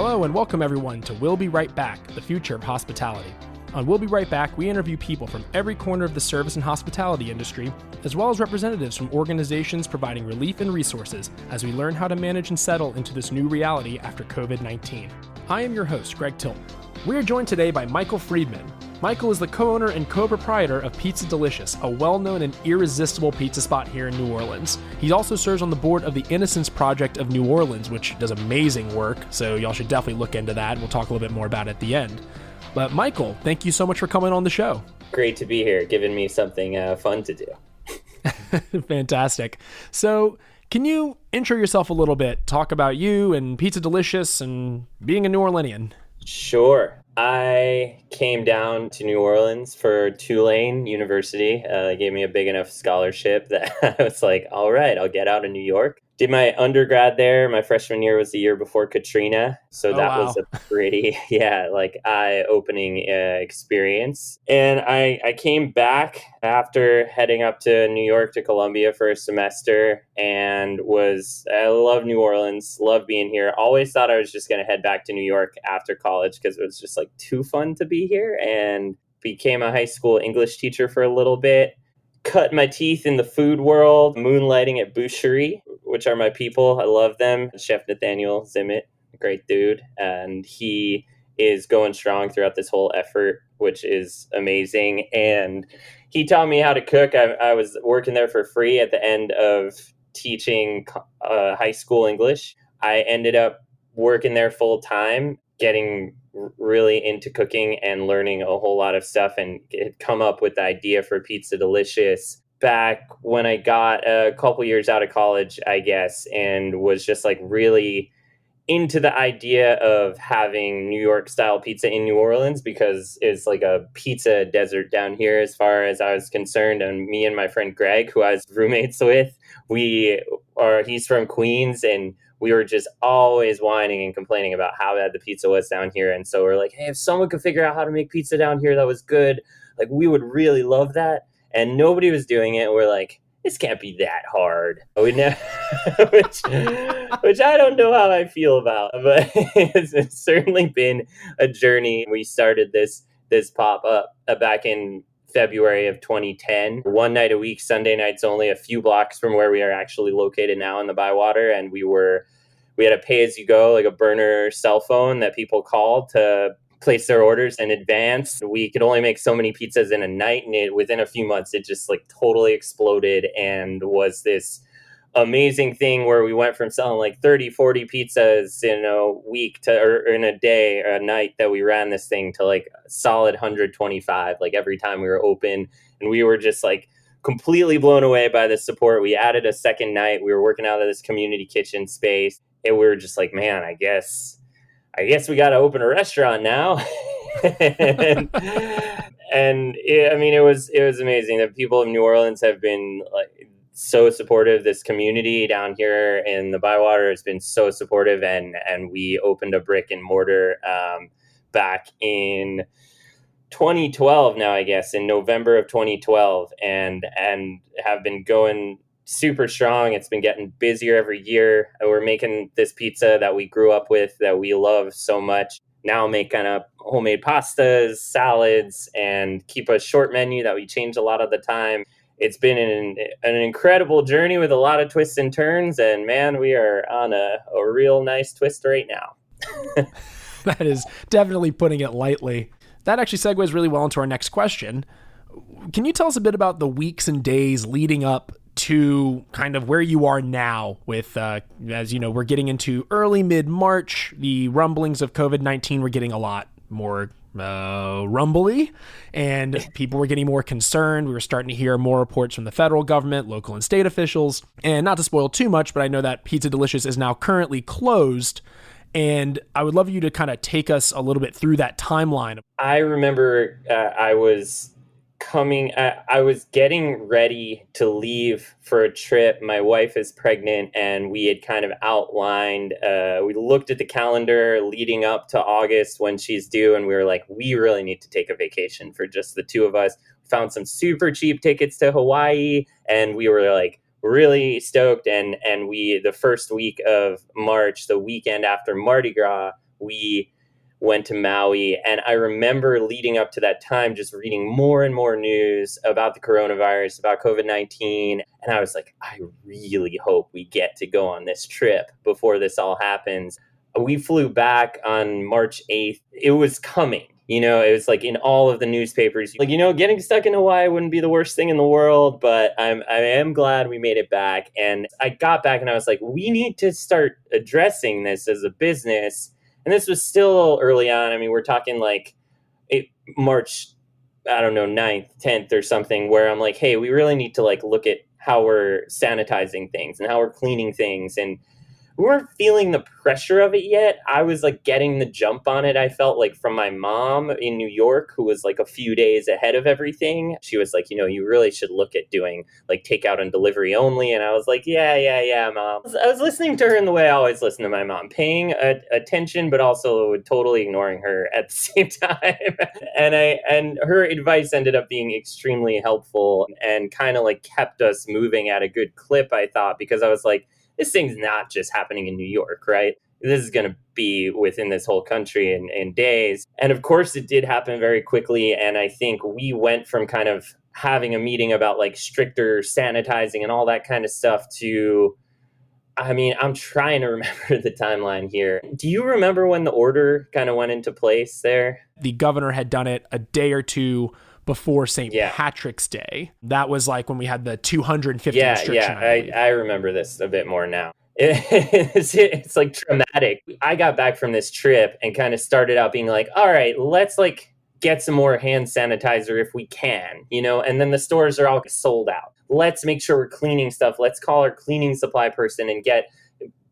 Hello and welcome everyone to We'll Be Right Back, the future of hospitality. On We'll Be Right Back, we interview people from every corner of the service and hospitality industry, as well as representatives from organizations providing relief and resources as we learn how to manage and settle into this new reality after COVID-19. I am your host, Greg Tilton. We are joined today by Michael Friedman. Michael is the co-owner and co-proprietor of Pizza Delicious, a well-known and irresistible pizza spot here in New Orleans. He also serves on the board of the Innocence Project of New Orleans, which does amazing work, so y'all should definitely look into that. We'll talk a little bit more about it at the end. But Michael, thank you so much for coming on the show. Great to be here, giving me something fun to do. Fantastic. So can you intro yourself a little bit, talk about you and Pizza Delicious and being a New Orleanian? Sure. I came down to New Orleans for Tulane University. They gave me a big enough scholarship that I was like, all right, I'll get out of New York. Did my undergrad there. My freshman year was the year before Katrina. So was a pretty, eye-opening experience. And I came back after heading up to New York to Columbia for a semester and I love New Orleans, love being here. Always thought I was just going to head back to New York after college because it was just like too fun to be here, and became a high school English teacher for a little bit. Cut my teeth in the food world, moonlighting at Boucherie, which are my people. I love them. Chef Nathaniel Zimmett, great dude. And he is going strong throughout this whole effort, which is amazing. And he taught me how to cook. I was working there for free at the end of teaching high school English. I ended up working there full time, getting really into cooking and learning a whole lot of stuff, and had come up with the idea for Pizza Delicious back when I got a couple years out of college, I guess, and was just like really into the idea of having New York style pizza in New Orleans, because it's like a pizza desert down here as far as I was concerned. And me and my friend Greg, who I was roommates with, he's from Queens, and we were just always whining and complaining about how bad the pizza was down here. And so we're like, hey, if someone could figure out how to make pizza down here that was good, like we would really love that. And nobody was doing it. We're like, this can't be that hard. We never, which I don't know how I feel about, but it's certainly been a journey. We started this pop-up back in February of 2010, one night a week, Sunday nights only, a few blocks from where we are actually located now in the Bywater. And we had a pay-as-you-go, like a burner cell phone that people called to place their orders in advance. We could only make so many pizzas in a night, and within a few months, it just like totally exploded and was this amazing thing where we went from selling like 30, 40 pizzas in a week or in a day or a night that we ran this thing to like a solid 125, like every time we were open. And we were just like completely blown away by the support. We added a second night. We were working out of this community kitchen space, and we were just like, man, I guess we got to open a restaurant now. and it was amazing. The people of New Orleans have been like so supportive. This community down here in the Bywater has been so supportive, and we opened a brick and mortar back in 2012 now, I guess, in November of 2012, and have been going super strong. It's been getting busier every year. We're making this pizza that we grew up with, that we love so much. Now make kind of homemade pastas, salads, and keep a short menu that we change a lot of the time. It's been an incredible journey with a lot of twists and turns, and man, we are on a real nice twist right now. That is definitely putting it lightly. That actually segues really well into our next question. Can you tell us a bit about the weeks and days leading up to kind of where you are now with, as you know, we're getting into early mid-March, the rumblings of COVID-19 were getting a lot more rumbly, and people were getting more concerned. We were starting to hear more reports from the federal government, local and state officials. And not to spoil too much, but I know that Pizza Delicious is now currently closed. And I would love you to kind of take us a little bit through that timeline. I remember I was getting ready to leave for a trip. My wife is pregnant, and we had kind of outlined, we looked at the calendar leading up to August when she's due, and we were like, we really need to take a vacation for just the two of us. Found some super cheap tickets to Hawaii, and we were like really stoked. And we, the first week of March, the weekend after Mardi Gras, we went to Maui. And I remember leading up to that time, just reading more and more news about the coronavirus, about COVID-19. And I was like, I really hope we get to go on this trip before this all happens. We flew back on March 8th. It was coming. It was like in all of the newspapers, like, getting stuck in Hawaii wouldn't be the worst thing in the world, but I am glad we made it back. And I got back and I was like, we need to start addressing this as a business. And this was still early on. I mean, we're talking like March, I don't know, 9th, 10th or something, where I'm like, hey, we really need to like look at how we're sanitizing things and how we're cleaning things. And we weren't feeling the pressure of it yet. I was like getting the jump on it. I felt like from my mom in New York, who was like a few days ahead of everything. She was like, you really should look at doing like takeout and delivery only. And I was like, yeah, Mom. I was listening to her in the way I always listen to my mom, paying attention, but also totally ignoring her at the same time. and her advice ended up being extremely helpful and kind of like kept us moving at a good clip, I thought, because I was like, this thing's not just happening in New York, right? This is going to be within this whole country in days. And of course, it did happen very quickly. And I think we went from kind of having a meeting about like stricter sanitizing and all that kind of stuff to, I mean, I'm trying to remember the timeline here. Do you remember when the order kind of went into place there? The governor had done it a day or two before St. Patrick's Day. That was like when we had the 250 restriction. I remember this a bit more now. It's like traumatic. I got back from this trip and kind of started out being like, all right, let's like get some more hand sanitizer if we can, and then the stores are all sold out. Let's make sure we're cleaning stuff. Let's call our cleaning supply person and get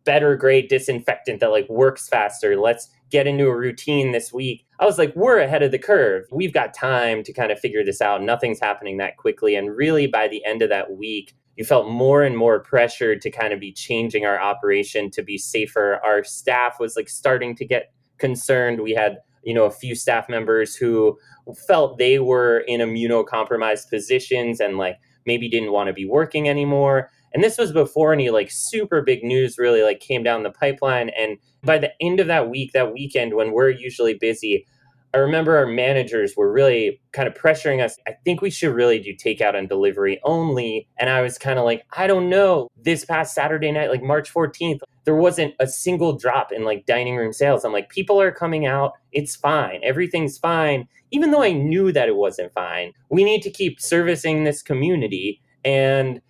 better grade disinfectant that like works faster. Let's get into a routine this week. I was like, we're ahead of the curve. We've got time to kind of figure this out. Nothing's happening that quickly. And really by the end of that week, you felt more and more pressure to kind of be changing our operation to be safer. Our staff was like starting to get concerned. We had, a few staff members who felt they were in immunocompromised positions and like maybe didn't want to be working anymore. And this was before any like super big news really like came down the pipeline. And by the end of that week, that weekend, when we're usually busy, I remember our managers were really kind of pressuring us. I think we should really do takeout and delivery only. And I was kind of like, I don't know. This past Saturday night, like March 14th, there wasn't a single drop in like dining room sales. I'm like, people are coming out. It's fine. Everything's fine. Even though I knew that it wasn't fine, we need to keep servicing this community. And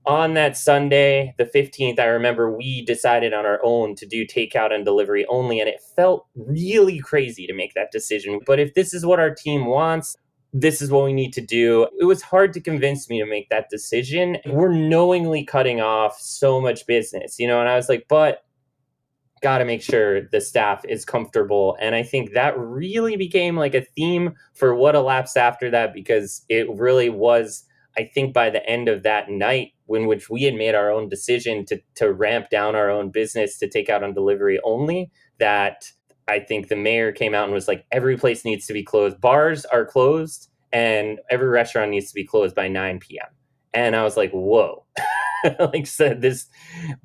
on that Sunday, the 15th, I remember we decided on our own to do takeout and delivery only, and it felt really crazy to make that decision. But if this is what our team wants, this is what we need to do. It was hard to convince me to make that decision. We're knowingly cutting off so much business, and I was like, but got to make sure the staff is comfortable. And I think that really became like a theme for what elapsed after that, because it really was, I think by the end of that night, in which we had made our own decision to ramp down our own business to take out on delivery only, that I think the mayor came out and was like, every place needs to be closed. Bars are closed and every restaurant needs to be closed by 9 p.m. And I was like, whoa. Like I said, this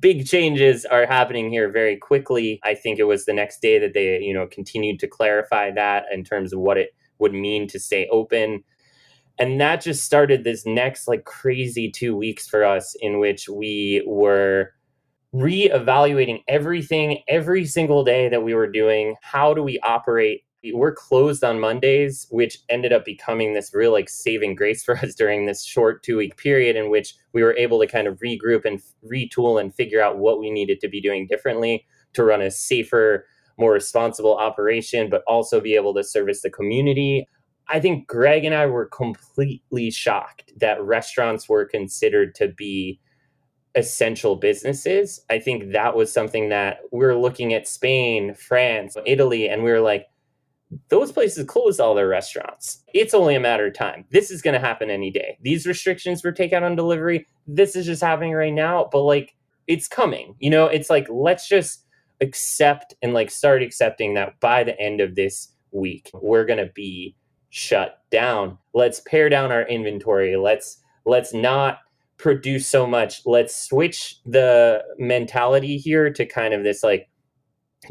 big changes are happening here very quickly. I think it was the next day that they, continued to clarify that in terms of what it would mean to stay open. And that just started this next like crazy 2 weeks for us, in which we were reevaluating everything every single day that we were doing. How do we operate? We're closed on Mondays, which ended up becoming this real like saving grace for us during this short 2-week period, in which we were able to kind of regroup and retool and figure out what we needed to be doing differently to run a safer, more responsible operation, but also be able to service the community. I think Greg and I were completely shocked that restaurants were considered to be essential businesses. I think that was something that we were looking at Spain, France, Italy, and we were like, those places closed all their restaurants. It's only a matter of time. This is going to happen any day. These restrictions for takeout and delivery, this is just happening right now, but like it's coming. It's like, let's just accept and like start accepting that by the end of this week, we're going to be shut down. Let's pare down our inventory. Let's not produce so much. Let's switch the mentality here to kind of this like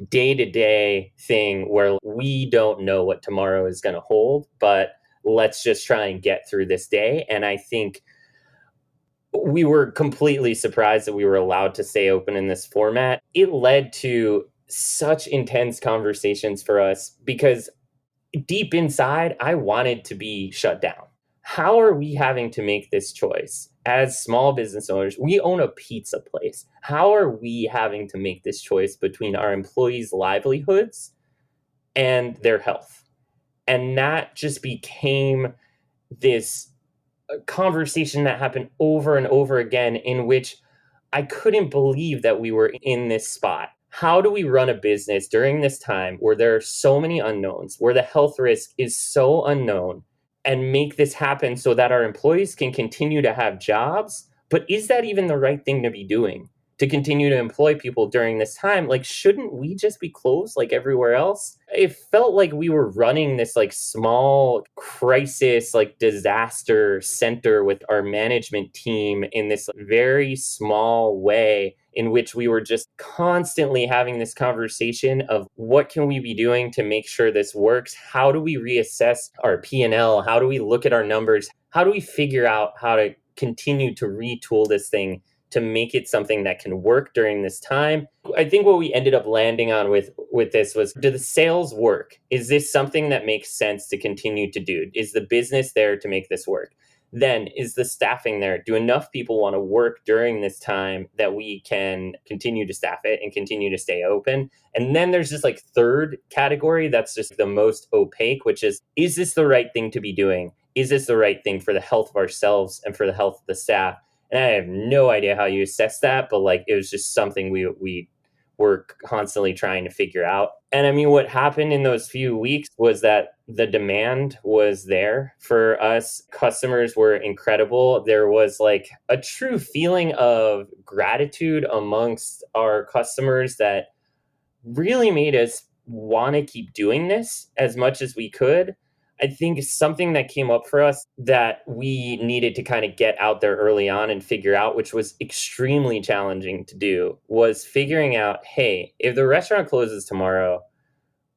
day-to-day thing where we don't know what tomorrow is going to hold, but let's just try and get through this day. And I think we were completely surprised that we were allowed to stay open in this format. It led to such intense conversations for us because deep inside, I wanted to be shut down. How are we having to make this choice? As small business owners, we own a pizza place. How are we having to make this choice between our employees' livelihoods and their health? And that just became this conversation that happened over and over again, in which I couldn't believe that we were in this spot. How do we run a business during this time where there are so many unknowns, where the health risk is so unknown, and make this happen so that our employees can continue to have jobs? But is that even the right thing to be doing? To continue to employ people during this time? Like, shouldn't we just be closed like everywhere else? It felt like we were running this like small crisis, like disaster center with our management team in this very small way, in which we were just constantly having this conversation of what can we be doing to make sure this works? How do we reassess our P&L? How do we look at our numbers? How do we figure out how to continue to retool this thing to make it something that can work during this time? I think what we ended up landing on with this was, do the sales work? Is this something that makes sense to continue to do? Is the business there to make this work? Then is the staffing there? Do enough people want to work during this time that we can continue to staff it and continue to stay open? And then there's this like third category that's just the most opaque, which is this the right thing to be doing? Is this the right thing for the health of ourselves and for the health of the staff? And I have no idea how you assess that, but like it was just something we were constantly trying to figure out. And I mean, what happened in those few weeks was that the demand was there for us. Customers were incredible. There was like a true feeling of gratitude amongst our customers that really made us want to keep doing this as much as we could. I think something that came up for us that we needed to kind of get out there early on and figure out, which was extremely challenging to do, was figuring out, hey, if the restaurant closes tomorrow,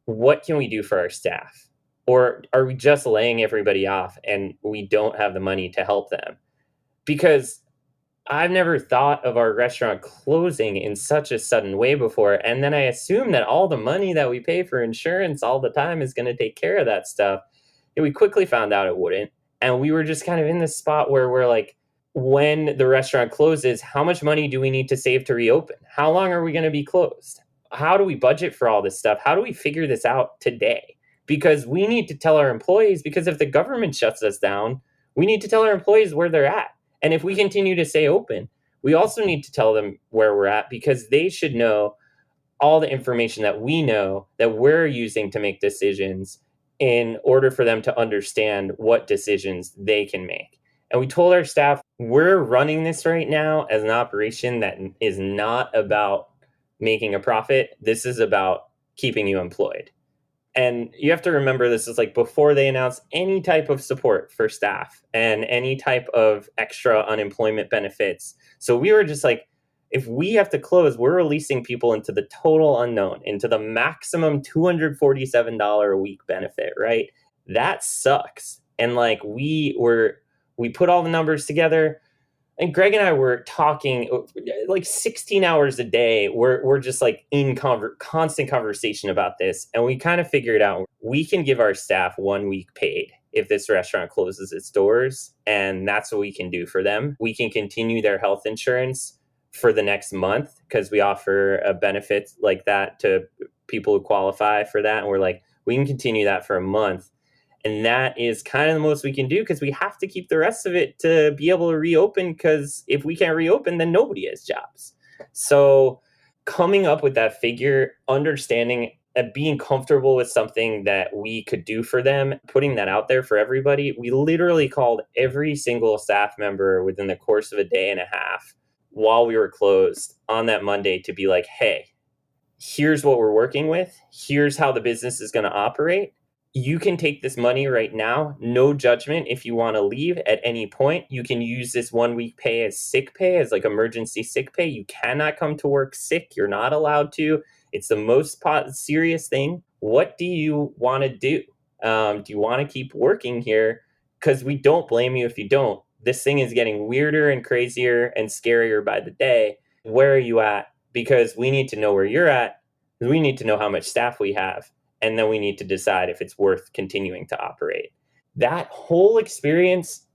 what can we do for our staff? Or are we just laying everybody off and we don't have the money to help them? Because I've never thought of our restaurant closing in such a sudden way before. And then I assume that all the money that we pay for insurance all the time is going to take care of that stuff. And we quickly found out it wouldn't. And we were just kind of in this spot where we're like, when the restaurant closes, how much money do we need to save to reopen? How long are we going to be closed? How do we budget for all this stuff? How do we figure this out today? Because we need to tell our employees, because if the government shuts us down, we need to tell our employees where they're at. And if we continue to stay open, we also need to tell them where we're at, because they should know all the information that we know that we're using to make decisions in order for them to understand what decisions they can make. And we told our staff, we're running this right now as an operation that is not about making a profit. This is about keeping you employed. And you have to remember, this is like before they announce any type of support for staff and any type of extra unemployment benefits. So we were just like, if we have to close, we're releasing people into the total unknown, into the maximum $247 a week benefit, right? That sucks. And like we put all the numbers together, and Greg and I were talking like 16 hours a day. We're just like in constant conversation about this. And we kind of figured out we can give our staff 1 week paid if this restaurant closes its doors. And that's what we can do for them. We can continue their health insurance for the next month, because we offer a benefit like that to people who qualify for that. And we're like, we can continue that for a month. And that is kind of the most we can do, because we have to keep the rest of it to be able to reopen, because if we can't reopen, then nobody has jobs. So coming up with that figure, understanding and being comfortable with something that we could do for them, putting that out there for everybody, we literally called every single staff member within the course of a day and a half while we were closed on that Monday to be like, hey, here's what we're working with. Here's how the business is going to operate. You can take this money right now, no judgment. If you want to leave at any point, you can use this 1 week pay as sick pay, as like emergency sick pay. You cannot come to work sick. You're not allowed to. It's the most serious thing. What do you want to do? Do you want to keep working here? Because we don't blame you if you don't. This thing is getting weirder and crazier and scarier by the day. Where are you at? Because we need to know where you're at. We need to know how much staff we have. And then we need to decide if it's worth continuing to operate. That whole experience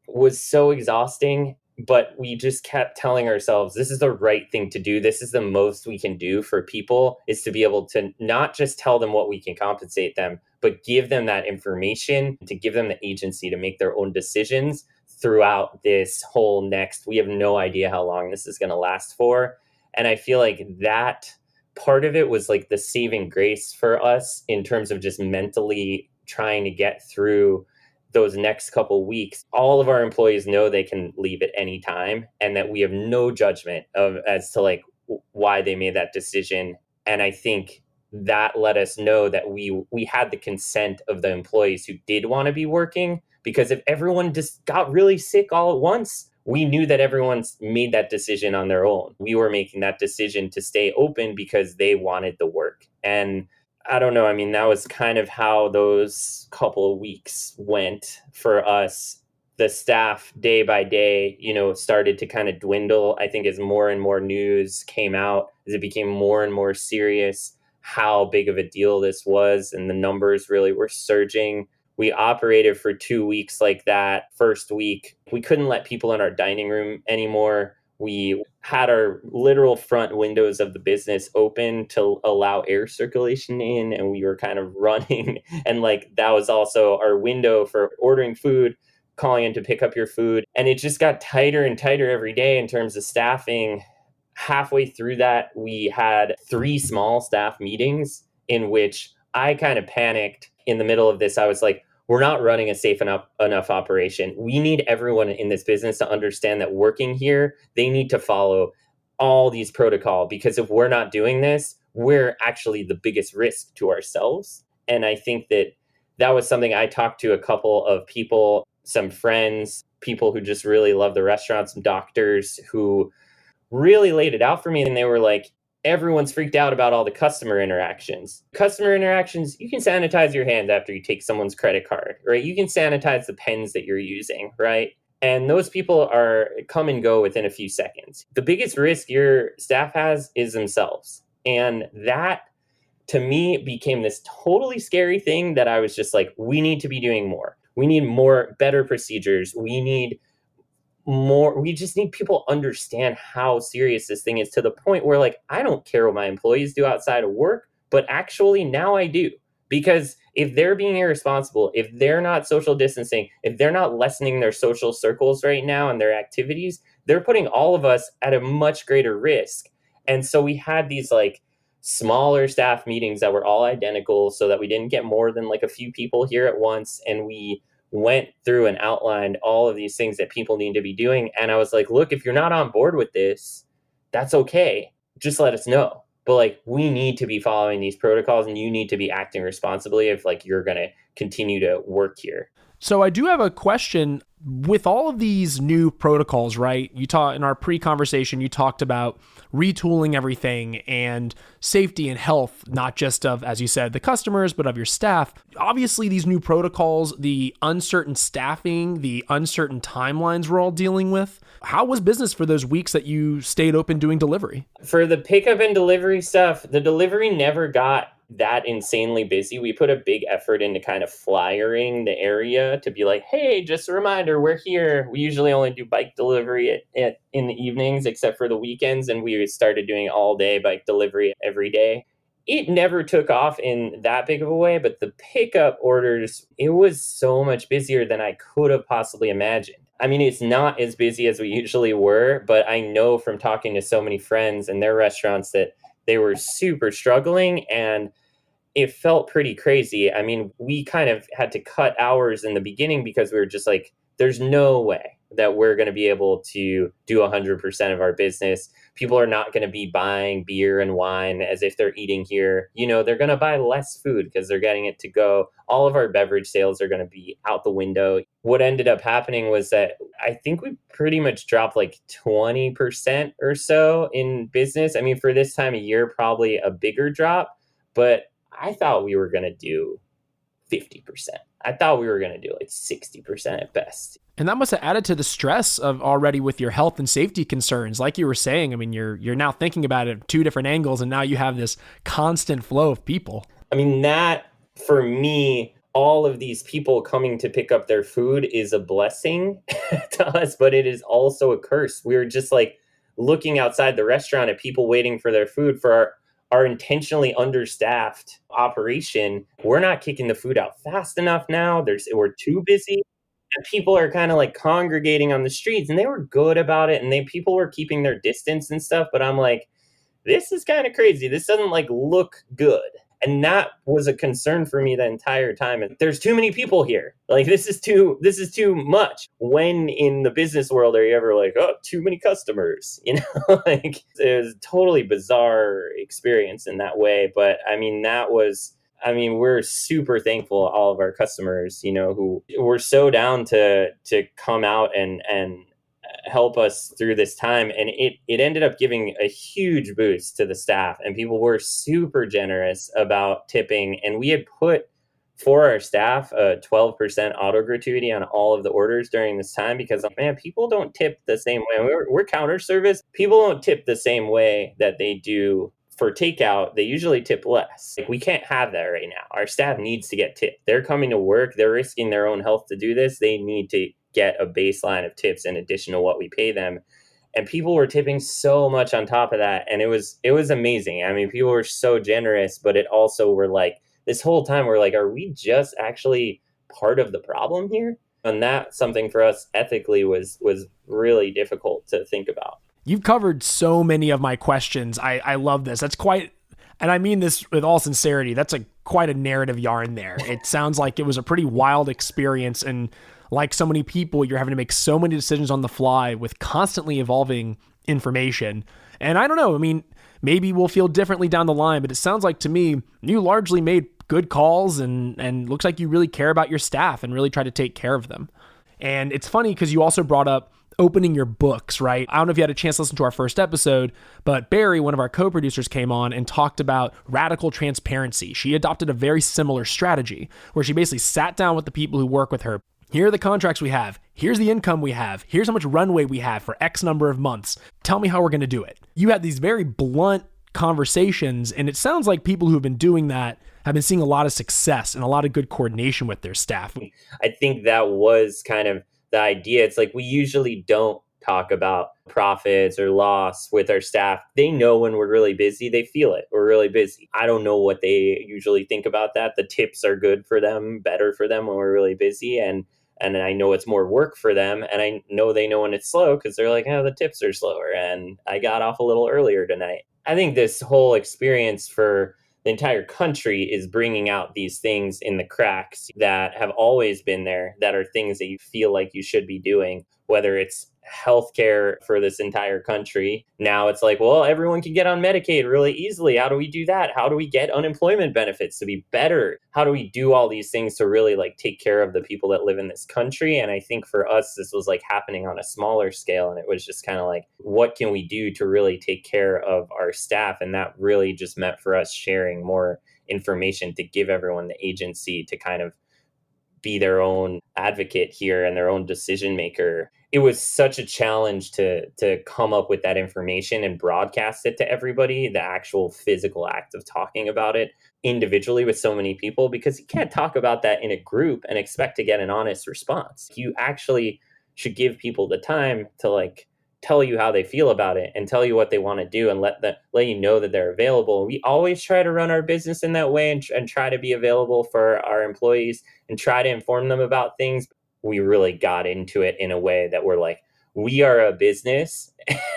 was so exhausting, but we just kept telling ourselves, this is the right thing to do. This is the most we can do for people, is to be able to not just tell them what we can compensate them, but give them that information, to give them the agency to make their own decisions throughout this whole we have no idea how long this is going to last for. And I feel like that part of it was like the saving grace for us in terms of just mentally trying to get through those next couple weeks. All of our employees know they can leave at any time, and that we have no judgment as to like why they made that decision. And I think that let us know that we had the consent of the employees who did want to be working, because if everyone just got really sick all at once, we knew that everyone's made that decision on their own. We were making that decision to stay open because they wanted the work. And I don't know. I mean, that was kind of how those couple of weeks went for us. The staff day by day, started to kind of dwindle. I think as more and more news came out, as it became more and more serious, how big of a deal this was, and the numbers really were surging. We operated for 2 weeks like that. First week, we couldn't let people in our dining room anymore. We had our literal front windows of the business open to allow air circulation in, and we were kind of running. And like that was also our window for ordering food, calling in to pick up your food. And it just got tighter and tighter every day in terms of staffing. Halfway through that, we had 3 small staff meetings in which I kind of panicked in the middle of this. I was like, we're not running a safe enough operation. We need everyone in this business to understand that working here, they need to follow all these protocol, because if we're not doing this, we're actually the biggest risk to ourselves. And I think that was something I talked to a couple of people, some friends, people who just really love the restaurant, some doctors who really laid it out for me. And they were like, everyone's freaked out about all the customer interactions. Customer interactions, you can sanitize your hands after you take someone's credit card, right? You can sanitize the pens that you're using, right? And those people are come and go within a few seconds. The biggest risk your staff has is themselves. And that, to me, became this totally scary thing that I was just like, we need to be doing more. We need more, better procedures. We just need people to understand how serious this thing is, to the point where like, I don't care what my employees do outside of work, but actually now I do. Because if they're being irresponsible, if they're not social distancing, if they're not lessening their social circles right now and their activities, they're putting all of us at a much greater risk. And so we had these like smaller staff meetings that were all identical, so that we didn't get more than like a few people here at once. And we went through and outlined all of these things that people need to be doing. And I was like, look, if you're not on board with this, that's okay. Just let us know. But like, we need to be following these protocols, and you need to be acting responsibly if like you're going to continue to work here. So I do have a question. With all of these new protocols, right? You talked in our pre-conversation, you talked about retooling everything and safety and health, not just of, as you said, the customers, but of your staff. Obviously, these new protocols, the uncertain staffing, the uncertain timelines we're all dealing with. How was business for those weeks that you stayed open doing delivery? For the pickup and delivery stuff, the delivery never got that insanely busy. We put a big effort into kind of flyering the area to be like, hey, just a reminder, we're here. We usually only do bike delivery in the evenings, except for the weekends. And we started doing all day bike delivery every day. It never took off in that big of a way, but the pickup orders, it was so much busier than I could have possibly imagined. I mean, it's not as busy as we usually were, but I know from talking to so many friends and their restaurants that they were super struggling, and it felt pretty crazy. I mean, we kind of had to cut hours in the beginning because we were just like, there's no way that we're going to be able to do 100% of our business. People are not going to be buying beer and wine as if they're eating here. They're going to buy less food because they're getting it to go. All of our beverage sales are going to be out the window. What ended up happening was that I think we pretty much dropped like 20% or so in business. I mean, for this time of year, probably a bigger drop, but I thought we were going to do 50%. I thought we were going to do like 60% at best. And that must have added to the stress of already with your health and safety concerns. Like you were saying, I mean, you're now thinking about it two different angles, and now you have this constant flow of people. I mean, that for me, all of these people coming to pick up their food is a blessing to us, but it is also a curse. We were just like looking outside the restaurant at people waiting for their food for our intentionally understaffed operation. We're not kicking the food out fast enough now. We're too busy. And people are kind of like congregating on the streets, and they were good about it. And people were keeping their distance and stuff. But I'm like, this is kind of crazy. This doesn't like look good. And that was a concern for me the entire time. And there's too many people here. Like, this is too much. When in the business world are you ever like, oh, too many customers? Like, it was a totally bizarre experience in that way. But I mean, we're super thankful to all of our customers, who were so down to come out and help us through this time. And it ended up giving a huge boost to the staff, and people were super generous about tipping. And we had put for our staff a 12% auto gratuity on all of the orders during this time, because man, people don't tip the same way. We're counter service. People don't tip the same way that they do for takeout. They usually tip less. Like, we can't have that right now. Our staff needs to get tipped. They're coming to work. They're risking their own health to do this. They need to get a baseline of tips in addition to what we pay them. And people were tipping so much on top of that. And it was amazing. I mean, people were so generous, but it also were like, this whole time we're like, are we just actually part of the problem here? And that something for us ethically was really difficult to think about. You've covered so many of my questions. I love this. That's quite, and I mean this with all sincerity, that's quite a narrative yarn there. It sounds like it was a pretty wild experience. And like so many people, you're having to make so many decisions on the fly with constantly evolving information. And I don't know, I mean, maybe we'll feel differently down the line, but it sounds like to me, you largely made good calls and looks like you really care about your staff and really try to take care of them. And it's funny because you also brought up opening your books, right? I don't know if you had a chance to listen to our first episode, but Barry, one of our co-producers, came on and talked about radical transparency. She adopted a very similar strategy where she basically sat down with the people who work with her. Here are the contracts we have. Here's the income we have. Here's how much runway we have for X number of months. Tell me how we're going to do it. You had these very blunt conversations, and it sounds like people who've been doing that have been seeing a lot of success and a lot of good coordination with their staff. I think that was kind of the idea. It's like, we usually don't talk about profits or loss with our staff. They know when we're really busy. They feel it. We're really busy. I don't know what they usually think about that. The tips are good for them, better for them when we're really busy. And I know it's more work for them. And I know they know when it's slow because they're like, oh, the tips are slower. And I got off a little earlier tonight. I think this whole experience for the entire country is bringing out these things in the cracks that have always been there, that are things that you feel like you should be doing, whether it's healthcare for this entire country. Now it's like, well, everyone can get on Medicaid really easily. How do we do that? How do we get unemployment benefits to be better? How do we do all these things to really like take care of the people that live in this country? And I think for us, this was like happening on a smaller scale. And it was just kind of like, what can we do to really take care of our staff? And that really just meant for us sharing more information to give everyone the agency to kind of be their own advocate here and their own decision maker. It was such a challenge to come up with that information and broadcast it to everybody, the actual physical act of talking about it individually with so many people, because you can't talk about that in a group and expect to get an honest response. You actually should give people the time to like tell you how they feel about it and tell you what they want to do and let you know that they're available. We always try to run our business in that way and try to be available for our employees and try to inform them about things. We really got into it in a way that we're like, we are a business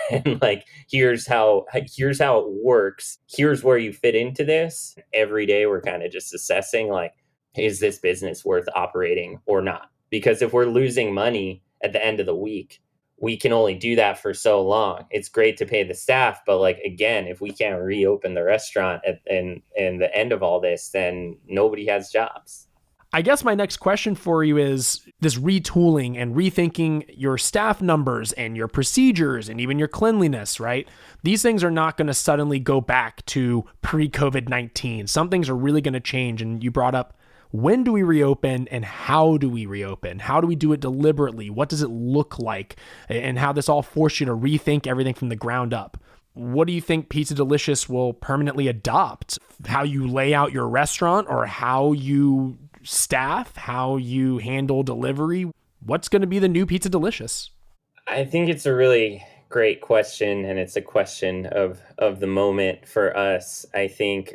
and like, here's how it works. Here's where you fit into this. Every day we're kind of just assessing like, is this business worth operating or not? Because if we're losing money at the end of the week. We can only do that for so long. It's great to pay the staff, but like, again, if we can't reopen the restaurant and the end of all this, then nobody has jobs. I guess my next question for you is this retooling and rethinking your staff numbers and your procedures and even your cleanliness, right? These things are not going to suddenly go back to pre-COVID-19. Some things are really going to change. And you brought up, when do we reopen and how do we reopen? How do we do it deliberately? What does it look like? And how this all forced you to rethink everything from the ground up. What do you think Pizza Delicious will permanently adopt? How you lay out your restaurant or how you staff, how you handle delivery? What's going to be the new Pizza Delicious? I think it's a really great question, and it's a question of the moment for us. I think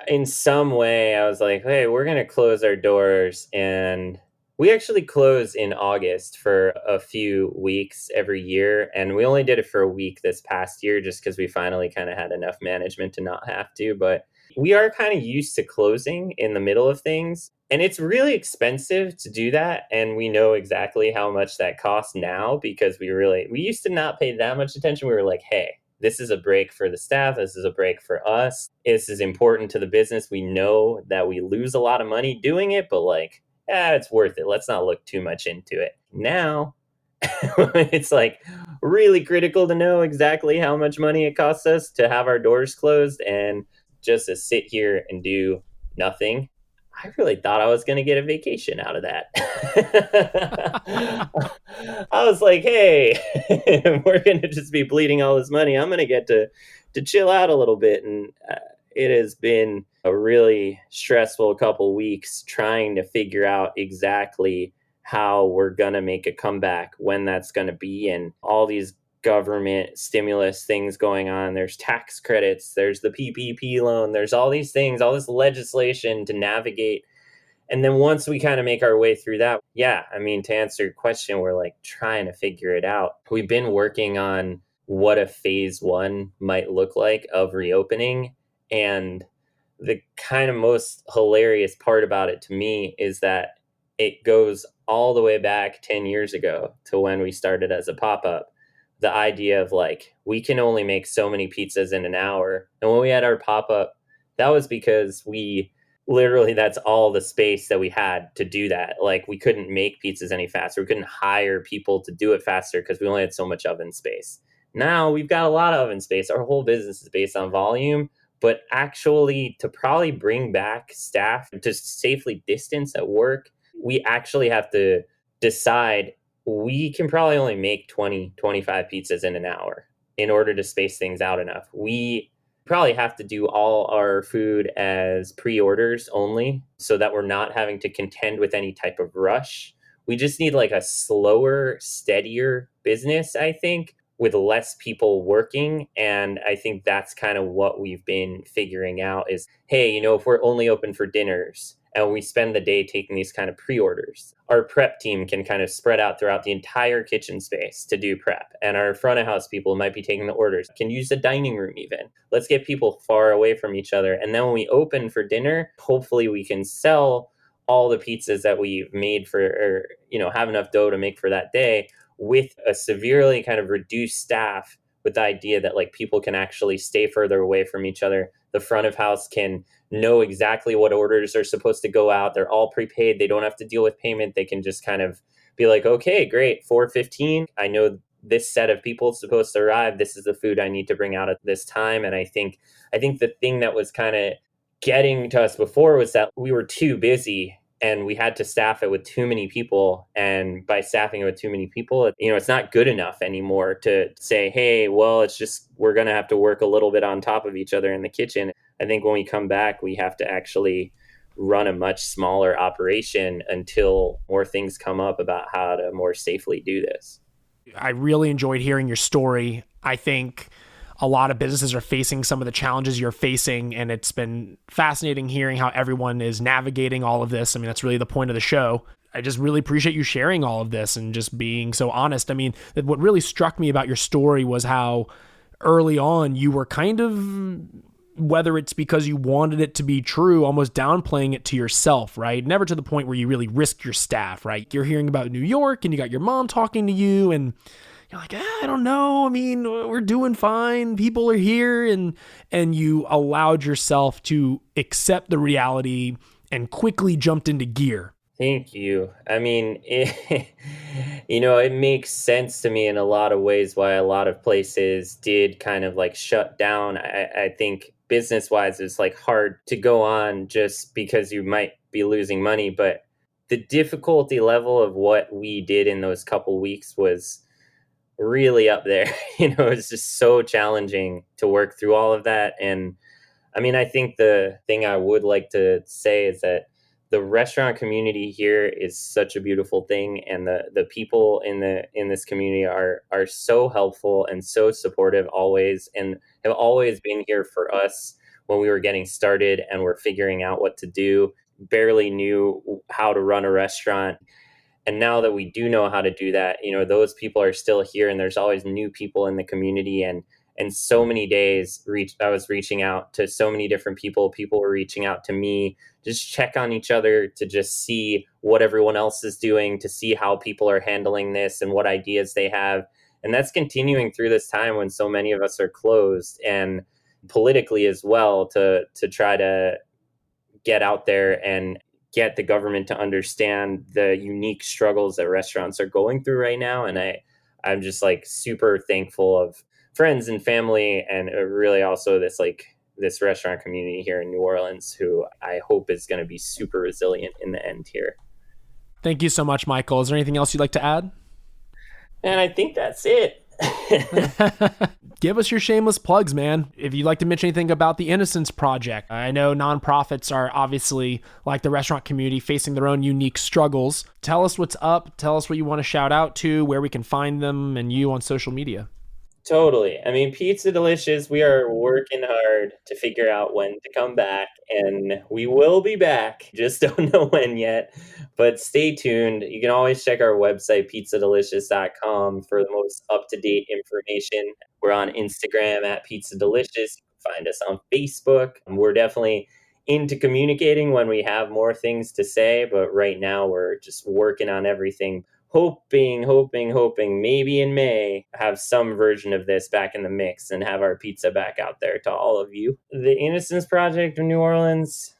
in some way I was like, hey, we're going to close our doors, and we actually close in August for a few weeks every year, and we only did it for a week this past year just because we finally kind of had enough management to not have to, but we are kind of used to closing in the middle of things. And it's really expensive to do that. And we know exactly how much that costs now because we used to not pay that much attention. We were like, hey, this is a break for the staff. This is a break for us. This is important to the business. We know that we lose a lot of money doing it, but like, it's worth it. Let's not look too much into it. Now, it's like really critical to know exactly how much money it costs us to have our doors closed and just to sit here and do nothing. I really thought I was going to get a vacation out of that. I was like, hey, we're going to just be bleeding all this money. I'm going to get to chill out a little bit. And it has been a really stressful couple weeks trying to figure out exactly how we're going to make a comeback, when that's going to be, and all these government stimulus things going on. There's tax credits, there's the PPP loan, there's all these things, all this legislation to navigate. And then once we kind of make our way through that, to answer your question, we're like trying to figure it out. We've been working on what a phase one might look like of reopening. And the kind of most hilarious part about it to me is that it goes all the way back 10 years ago to when we started as a pop-up. The idea of like, we can only make so many pizzas in an hour. And when we had our pop-up, that was because that's all the space that we had to do that. Like, we couldn't make pizzas any faster. We couldn't hire people to do it faster because we only had so much oven space. Now we've got a lot of oven space. Our whole business is based on volume, but actually to probably bring back staff to safely distance at work, we actually have to decide we can probably only make 20, 25 pizzas in an hour in order to space things out enough. We probably have to do all our food as pre-orders only so that we're not having to contend with any type of rush. We just need like a slower, steadier business, I think, with less people working. And I think that's kind of what we've been figuring out is, hey, if we're only open for dinners and we spend the day taking these kind of pre-orders, our prep team can kind of spread out throughout the entire kitchen space to do prep. And our front of house people might be taking the orders, can use the dining room even. Let's get people far away from each other. And then when we open for dinner, hopefully we can sell all the pizzas that we've made have enough dough to make for that day with a severely kind of reduced staff, with the idea that like people can actually stay further away from each other. The front of house can know exactly what orders are supposed to go out. They're all prepaid. They don't have to deal with payment. They can just kind of be like, okay, great, 4:15. I know this set of people is supposed to arrive. This is the food I need to bring out at this time. And I think the thing that was kind of getting to us before was that we were too busy and we had to staff it with too many people. And by staffing it with too many people, it's not good enough anymore to say, hey, well, it's just, we're going to have to work a little bit on top of each other in the kitchen. I think when we come back, we have to actually run a much smaller operation until more things come up about how to more safely do this. I really enjoyed hearing your story. I think a lot of businesses are facing some of the challenges you're facing, and it's been fascinating hearing how everyone is navigating all of this. I mean, that's really the point of the show. I just really appreciate you sharing all of this and just being so honest. I mean, what really struck me about your story was how early on you were kind of whether it's because you wanted it to be true, almost downplaying it to yourself, right? Never to the point where you really risk your staff, right? You're hearing about New York and you got your mom talking to you and you're like, I don't know. I mean, we're doing fine. People are here. And you allowed yourself to accept the reality and quickly jumped into gear. Thank you. I mean, it makes sense to me in a lot of ways why a lot of places did kind of like shut down. I think business wise, it's like hard to go on just because you might be losing money. But the difficulty level of what we did in those couple weeks was really up there. It's just so challenging to work through all of that. And I mean, I think the thing I would like to say is that the restaurant community here is such a beautiful thing, and the people in this community are so helpful and so supportive always, and have always been here for us when we were getting started and we're figuring out what to do. Barely knew how to run a restaurant. And now that we do know how to do that, those people are still here, and there's always new people in the community. And so many days I was reaching out to so many different people. People were reaching out to me, just check on each other, to just see what everyone else is doing, to see how people are handling this and what ideas they have. And that's continuing through this time when so many of us are closed, and politically as well, to try to get out there and get the government to understand the unique struggles that restaurants are going through right now. And I'm just like super thankful of friends and family, and really also this restaurant community here in New Orleans, who I hope is going to be super resilient in the end here. Thank you so much, Michael. Is there anything else you'd like to add? And I think that's it. Give us your shameless plugs, man. If you'd like to mention anything about the Innocence Project. I know nonprofits are obviously, like the restaurant community, facing their own unique struggles. Tell us what's up. Tell us what you want to shout out to, where we can find them and you on social media. Totally. I mean, Pizza Delicious, we are working hard to figure out when to come back, and we will be back. Just don't know when yet, but stay tuned. You can always check our website, pizzadelicious.com, for the most up-to-date information. We're on Instagram at Pizza Delicious. Find us on Facebook. We're definitely into communicating when we have more things to say, but right now we're just working on everything. Hoping maybe in May have some version of this back in the mix and have our pizza back out there to all of you. The Innocence Project of New Orleans,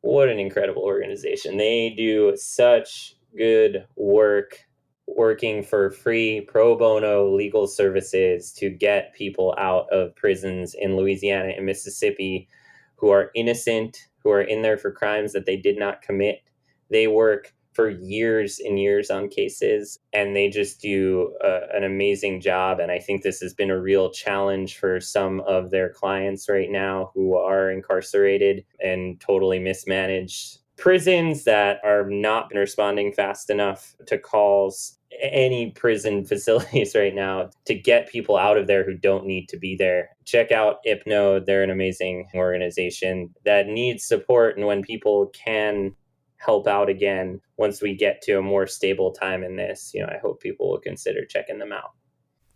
what an incredible organization. They do such good work, working for free pro bono legal services to get people out of prisons in Louisiana and Mississippi who are innocent, who are in there for crimes that they did not commit. They work for years and years on cases, and they just do an amazing job. And I think this has been a real challenge for some of their clients right now who are incarcerated and totally mismanaged prisons that are not responding fast enough to calls. Any prison facilities right now to get people out of there who don't need to be there. Check out IPNO. They're an amazing organization that needs support, and when people can help out again once we get to a more stable time in this, I hope people will consider checking them out.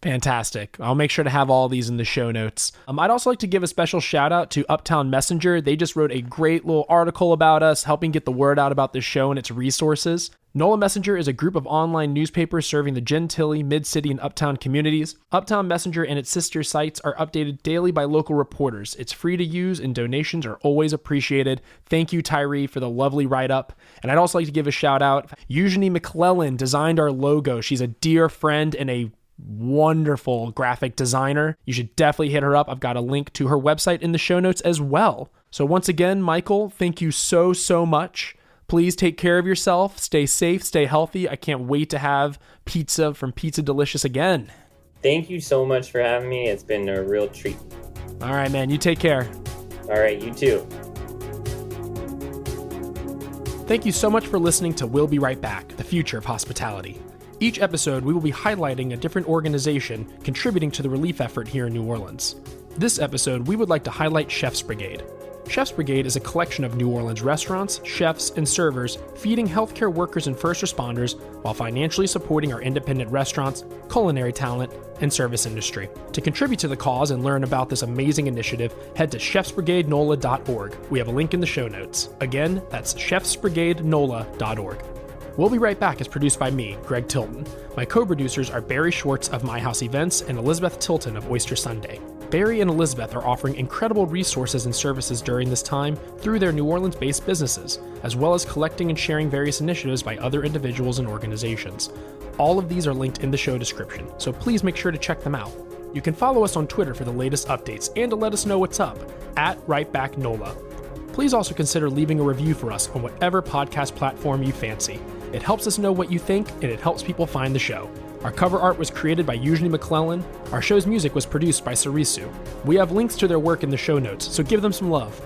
Fantastic. I'll make sure to have all these in the show notes. I'd also like to give a special shout out to Uptown Messenger. They just wrote a great little article about us, helping get the word out about this show and its resources. NOLA Messenger is a group of online newspapers serving the Gentilly, Mid-City, and Uptown communities. Uptown Messenger and its sister sites are updated daily by local reporters. It's free to use, and donations are always appreciated. Thank you, Tyree, for the lovely write-up. And I'd also like to give a shout out. Eugenie McClellan designed our logo. She's a dear friend and a wonderful graphic designer. You should definitely hit her up. I've got a link to her website in the show notes as well. So once again, Michael, thank you so much. Please take care of yourself. Stay safe, stay healthy. I can't wait to have pizza from Pizza Delicious again. Thank you so much for having me. It's been a real treat. All right, man. You take care. All right, you too. Thank you so much for listening to We'll Be Right Back, the future of hospitality. Each episode, we will be highlighting a different organization contributing to the relief effort here in New Orleans. This episode, we would like to highlight Chef's Brigade. Chef's Brigade is a collection of New Orleans restaurants, chefs, and servers feeding healthcare workers and first responders while financially supporting our independent restaurants, culinary talent, and service industry. To contribute to the cause and learn about this amazing initiative, head to chefsbrigadenola.org. We have a link in the show notes. Again, that's chefsbrigadenola.org. We'll Be Right Back is produced by me, Greg Tilton. My co-producers are Barry Schwartz of My House Events and Elizabeth Tilton of Oyster Sunday. Barry and Elizabeth are offering incredible resources and services during this time through their New Orleans-based businesses, as well as collecting and sharing various initiatives by other individuals and organizations. All of these are linked in the show description, so please make sure to check them out. You can follow us on Twitter for the latest updates and to let us know what's up, @RightBackNola. Please also consider leaving a review for us on whatever podcast platform you fancy. It helps us know what you think, and it helps people find the show. Our cover art was created by Eugenie McClellan. Our show's music was produced by Sarisu. We have links to their work in the show notes, so give them some love.